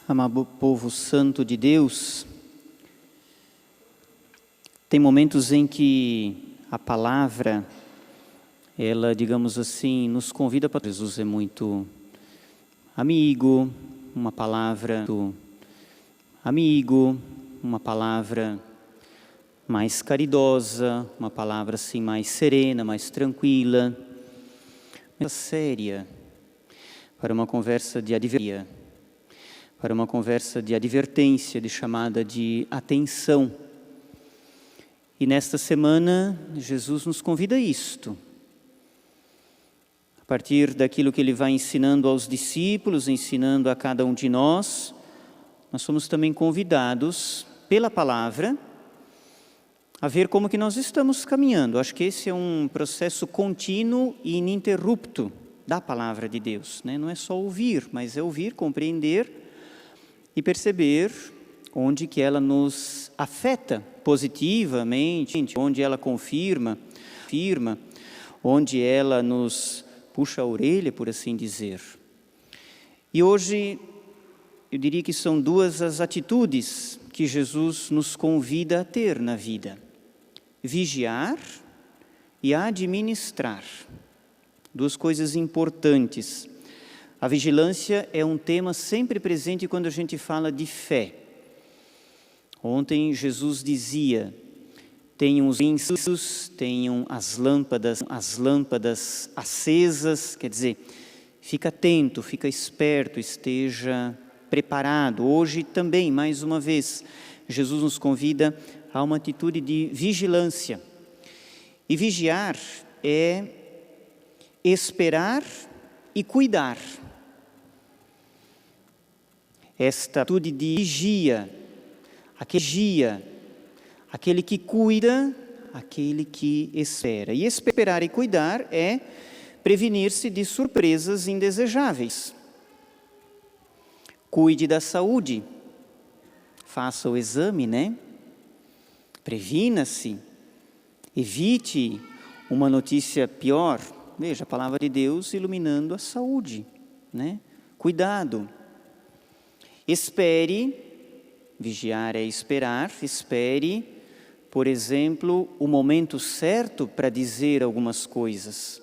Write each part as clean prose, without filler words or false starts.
Amado povo santo de Deus, tem momentos em que a palavra, ela, digamos assim, nos convida para... Jesus é muito amigo, uma palavra uma palavra mais caridosa, uma palavra assim mais serena, mais tranquila, mais séria, para uma conversa de advertência, de chamada de atenção. E nesta semana, Jesus nos convida a isto. A partir daquilo que Ele vai ensinando aos discípulos, ensinando a cada um de nós, nós somos também convidados, pela palavra, a ver como que nós estamos caminhando. Acho que esse é um processo contínuo e ininterrupto da palavra de Deus, né? Não é só ouvir, mas é ouvir, compreender e perceber onde que ela nos afeta positivamente, onde ela confirma, onde ela nos puxa a orelha, por assim dizer. E hoje, eu diria que são duas as atitudes que Jesus nos convida a ter na vida: vigiar e administrar. Duas coisas importantes. A vigilância é um tema sempre presente quando a gente fala de fé. Ontem Jesus dizia: tenham os incensos, tenham as lâmpadas acesas, quer dizer, fica atento, fica esperto, esteja preparado. Hoje também, mais uma vez, Jesus nos convida a uma atitude de vigilância. E vigiar é esperar e cuidar. Esta atitude de vigia, aquele que cuida, aquele que espera. E esperar e cuidar é prevenir-se de surpresas indesejáveis. Cuide da saúde, faça o exame, né? Previna-se, evite uma notícia pior. Veja, a palavra de Deus iluminando a saúde, né? Cuidado. Espere, vigiar é esperar, espere, por exemplo, o momento certo para dizer algumas coisas.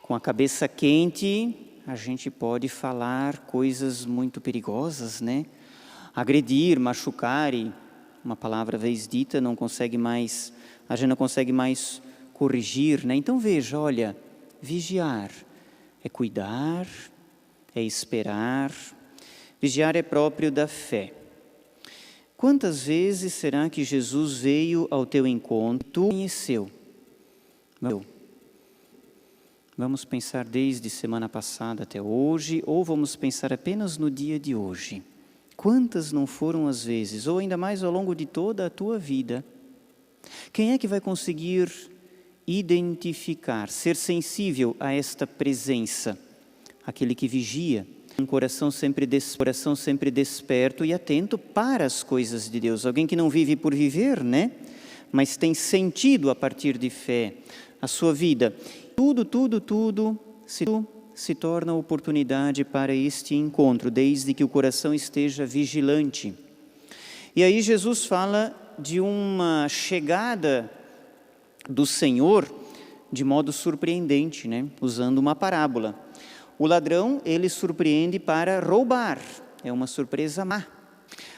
Com a cabeça quente, a gente pode falar coisas muito perigosas, né? Agredir, machucar, e uma palavra vez dita, a gente não consegue mais corrigir, né? Então veja, olha, vigiar é cuidar, é esperar. Vigiar é próprio da fé. Quantas vezes será que Jesus veio ao teu encontro e tu conheceu? Vamos pensar desde semana passada até hoje, ou vamos pensar apenas no dia de hoje? Quantas não foram as vezes, ou ainda mais ao longo de toda a tua vida? Quem é que vai conseguir identificar, ser sensível a esta presença? Aquele que vigia. Um coração sempre desperto e atento para as coisas de Deus. Alguém que não vive por viver, né? Mas tem sentido a partir de fé a sua vida. Tudo se torna oportunidade para este encontro, desde que o coração esteja vigilante. E aí Jesus fala de uma chegada do Senhor de modo surpreendente, né? Usando uma parábola. O ladrão, ele surpreende para roubar, é uma surpresa má.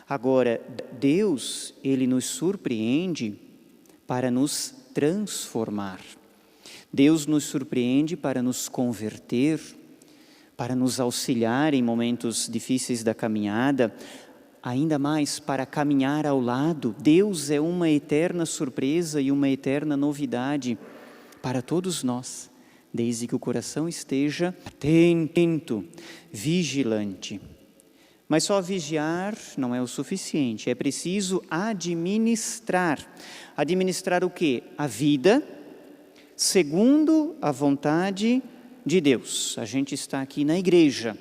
Agora, Deus, ele nos surpreende para nos transformar. Deus nos surpreende para nos converter, para nos auxiliar em momentos difíceis da caminhada, ainda mais para caminhar ao lado. Deus é uma eterna surpresa e uma eterna novidade para todos nós. Desde que o coração esteja atento, vigilante. Mas só vigiar não é o suficiente, é preciso administrar. Administrar o quê? A vida, segundo a vontade de Deus. A gente está aqui na igreja,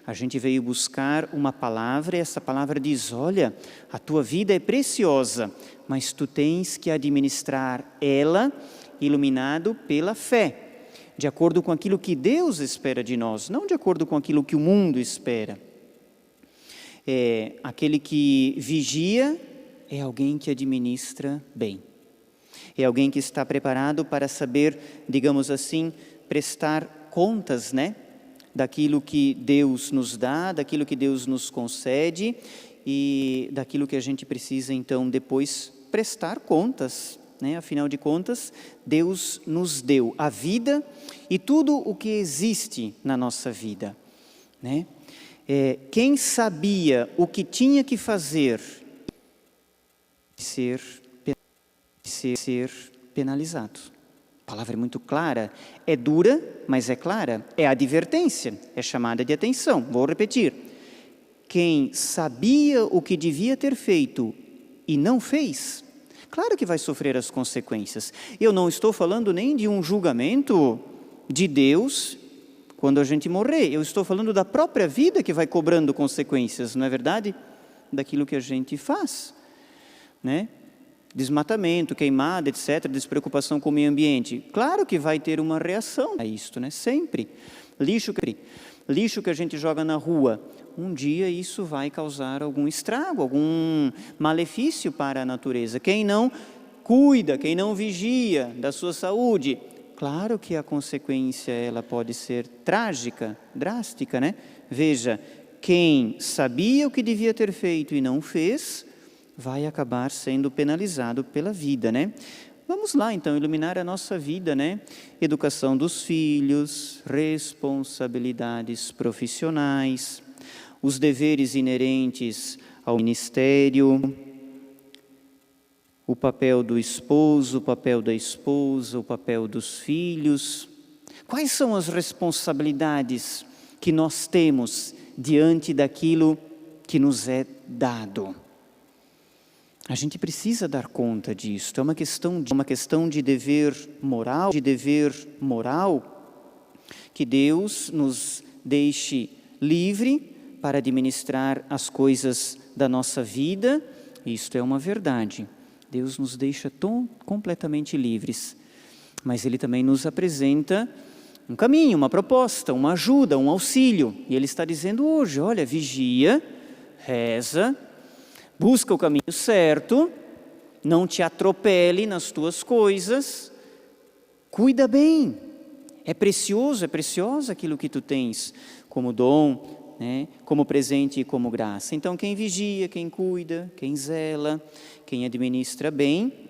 a gente veio buscar uma palavra e essa palavra diz: olha, a tua vida é preciosa, mas tu tens que administrar ela iluminado pela fé. De acordo com aquilo que Deus espera de nós, não de acordo com aquilo que o mundo espera. Aquele que vigia é alguém que administra bem. É alguém que está preparado para saber, digamos assim, prestar contas, né? Daquilo que Deus nos dá, daquilo que Deus nos concede e daquilo que a gente precisa, então, depois prestar contas, né? Afinal de contas, Deus nos deu a vida e tudo o que existe na nossa vida, né? Quem sabia o que tinha que fazer, ser penalizado. A palavra é muito clara, é dura, mas é clara. É advertência, é chamada de atenção. Vou repetir. Quem sabia o que devia ter feito e não fez, claro que vai sofrer as consequências. Eu não estou falando nem de um julgamento de Deus quando a gente morrer. Eu estou falando da própria vida que vai cobrando consequências, não é verdade? Daquilo que a gente faz, né? Desmatamento, queimada, etc., despreocupação com o meio ambiente. Claro que vai ter uma reação a isto, né? Sempre. Lixo que a gente joga na rua, um dia isso vai causar algum estrago, algum malefício para a natureza. Quem não cuida, quem não vigia da sua saúde, claro que a consequência ela pode ser trágica, drástica, né? Veja, quem sabia o que devia ter feito e não fez, vai acabar sendo penalizado pela vida, né? Vamos lá, então, iluminar a nossa vida, né? Educação dos filhos, responsabilidades profissionais, os deveres inerentes ao ministério, o papel do esposo, o papel da esposa, o papel dos filhos. Quais são as responsabilidades que nós temos diante daquilo que nos é dado? A gente precisa dar conta disso. É uma questão de dever moral, que Deus nos deixe livre para administrar as coisas da nossa vida. Isto é uma verdade. Deus nos deixa completamente livres, mas Ele também nos apresenta um caminho, uma proposta, uma ajuda, um auxílio. E Ele está dizendo hoje, olha, vigia, reza, busca o caminho certo, não te atropele nas tuas coisas, cuida bem. É precioso, é preciosa aquilo que tu tens como dom, né? Como presente e como graça. Então quem vigia, quem cuida, quem zela, quem administra bem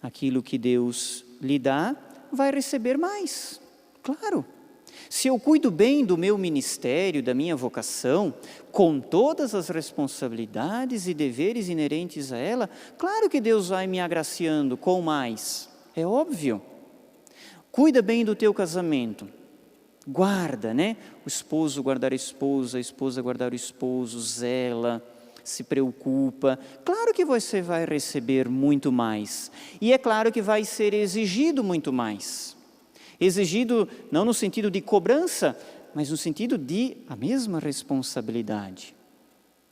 aquilo que Deus lhe dá, vai receber mais, claro. Se eu cuido bem do meu ministério, da minha vocação, com todas as responsabilidades e deveres inerentes a ela, claro que Deus vai me agraciando com mais, é óbvio. Cuida bem do teu casamento, guarda, né? O esposo guardar a esposa guardar o esposo, zela, se preocupa. Claro que você vai receber muito mais. E é claro que vai ser exigido muito mais. Exigido não no sentido de cobrança, mas no sentido de a mesma responsabilidade,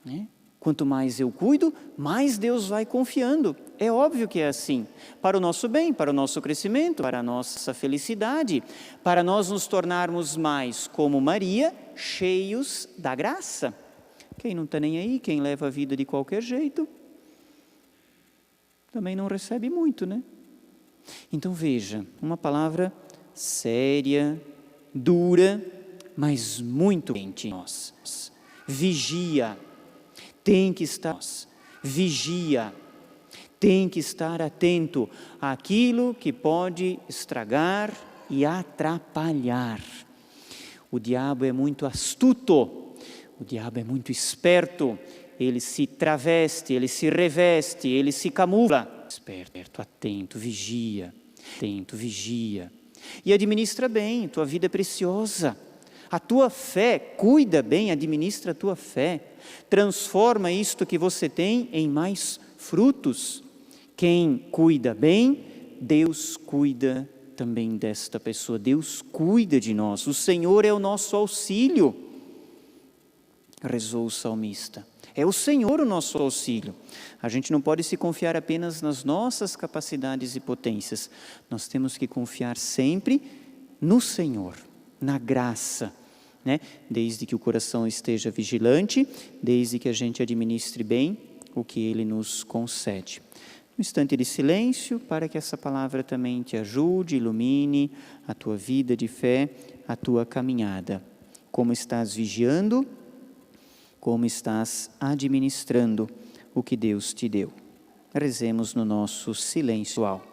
né? Quanto mais eu cuido, mais Deus vai confiando. É óbvio que é assim. Para o nosso bem, para o nosso crescimento, para a nossa felicidade, para nós nos tornarmos mais como Maria, cheios da graça. Quem não está nem aí, quem leva a vida de qualquer jeito, também não recebe muito, né? Então veja, uma palavra séria, dura, mas muito quente em nós. Vigia, tem que estar, tem que estar atento àquilo que pode estragar e atrapalhar. O diabo é muito astuto, o diabo é muito esperto, ele se traveste, ele se reveste, ele se camufla. Esperto, atento, vigia. E administra bem, tua vida é preciosa. A tua fé, cuida bem, administra a tua fé. Transforma isto que você tem em mais frutos. Quem cuida bem, Deus cuida também desta pessoa. Deus cuida de nós. O Senhor é o nosso auxílio, rezou o salmista. É o Senhor o nosso auxílio. A gente não pode se confiar apenas nas nossas capacidades e potências. Nós temos que confiar sempre no Senhor, na graça né? Desde que o coração esteja vigilante, desde que a gente administre bem o que Ele nos concede. Um instante de silêncio para que essa palavra também te ajude, ilumine a tua vida de fé, a tua caminhada. Como estás vigiando? Como estás administrando o que Deus te deu? Rezemos no nosso silencioal.